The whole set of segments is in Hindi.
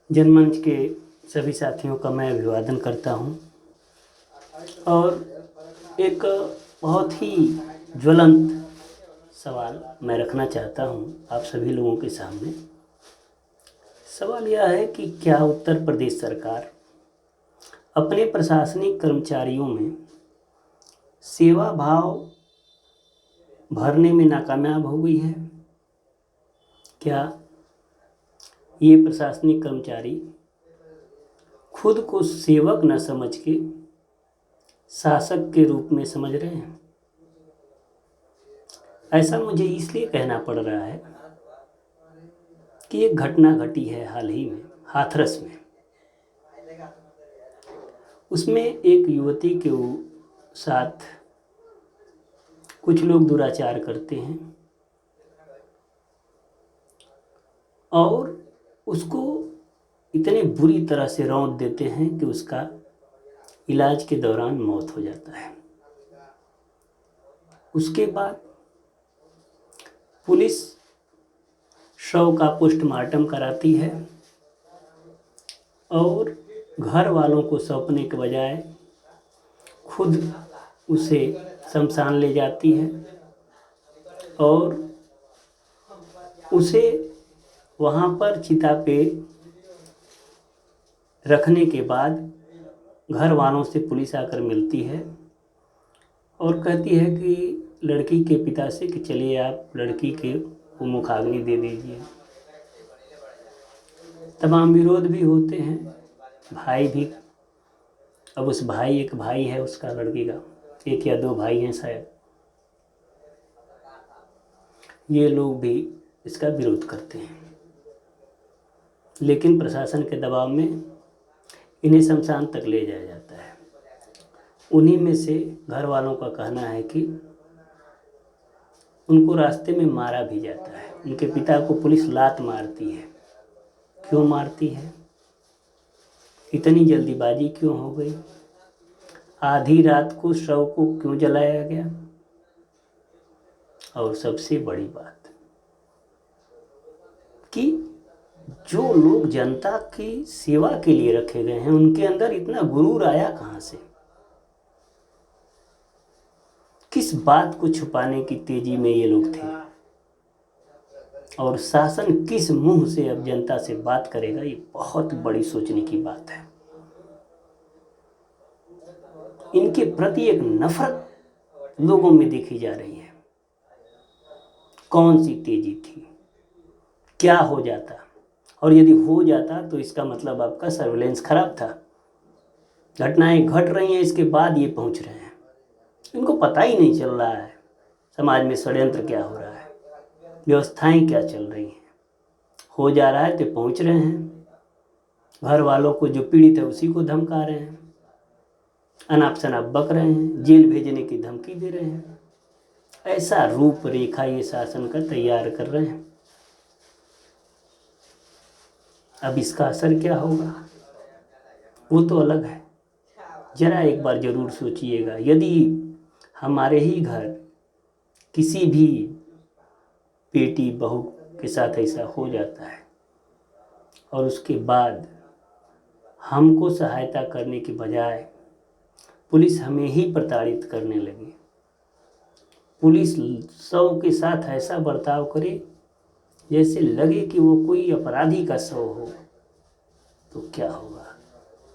जनमंच के सभी साथियों का मैं अभिवादन करता हूं और एक बहुत ही ज्वलंत सवाल मैं रखना चाहता हूं आप सभी लोगों के सामने। सवाल यह है कि क्या उत्तर प्रदेश सरकार अपने प्रशासनिक कर्मचारियों में सेवा भाव भरने में नाकामयाब हो गई है? क्या ये प्रशासनिक कर्मचारी खुद को सेवक न समझ के शासक के रूप में समझ रहे हैं? ऐसा मुझे इसलिए कहना पड़ रहा है कि एक घटना घटी है हाल ही में हाथरस में। उसमें एक युवती के साथ कुछ लोग दुराचार करते हैं और उसको इतने बुरी तरह से रौंद देते हैं कि उसका इलाज के दौरान मौत हो जाता है। उसके बाद पुलिस शव का पोस्टमार्टम कराती है और घर वालों को सौंपने के बजाय खुद उसे शमशान ले जाती है और उसे वहाँ पर चिता पे रखने के बाद घर वालों से पुलिस आकर मिलती है और कहती है कि लड़की के पिता से कि चलिए आप लड़की के को मुखाग्नि दे दीजिए। तमाम विरोध भी होते हैं, भाई भी, अब उस भाई एक भाई है उसका लड़की का, एक या दो भाई हैं शायद, ये लोग भी इसका विरोध करते हैं। लेकिन प्रशासन के दबाव में इन्हें शमशान तक ले जाया जाता है। उन्हीं में से घर वालों का कहना है कि उनको रास्ते में मारा भी जाता है। उनके पिता को पुलिस लात मारती है। क्यों मारती है? इतनी जल्दीबाजी क्यों हो गई? आधी रात को शव को क्यों जलाया गया? और सबसे बड़ी बात कि जो लोग जनता की सेवा के लिए रखे गए हैं उनके अंदर इतना गुरूर आया कहाँ से? किस बात को छुपाने की तेजी में ये लोग थे? और शासन किस मुंह से अब जनता से बात करेगा? ये बहुत बड़ी सोचने की बात है। इनके प्रति एक नफरत लोगों में देखी जा रही है। कौन सी तेजी थी? क्या हो जाता? और यदि हो जाता तो इसका मतलब आपका सर्विलेंस खराब था। घटनाएं घट रही हैं, इसके बाद ये पहुंच रहे हैं। इनको पता ही नहीं चल रहा है समाज में षड्यंत्र क्या हो रहा है, व्यवस्थाएं क्या चल रही हैं। हो जा रहा है तो पहुंच रहे हैं, घर वालों को जो पीड़ित है उसी को धमका रहे हैं, अनाप शनाप बक रहे हैं, जेल भेजने की धमकी दे रहे हैं। ऐसा रूप रेखा ये शासन का तैयार कर रहे हैं। अब इसका असर क्या होगा वो तो अलग है। जरा एक बार जरूर सोचिएगा, यदि हमारे ही घर किसी भी बेटी बहू के साथ ऐसा हो जाता है और उसके बाद हमको सहायता करने के बजाय पुलिस हमें ही प्रताड़ित करने लगे, पुलिस शव के साथ ऐसा बर्ताव करे जैसे लगे कि वो कोई अपराधी का शव हो, तो क्या होगा?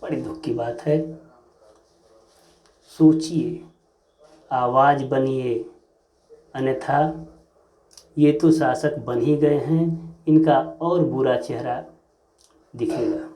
बड़ी दुख की बात है। सोचिए, आवाज़ बनिए, अन्यथा ये तो शासक बन ही गए हैं, इनका और बुरा चेहरा दिखेगा।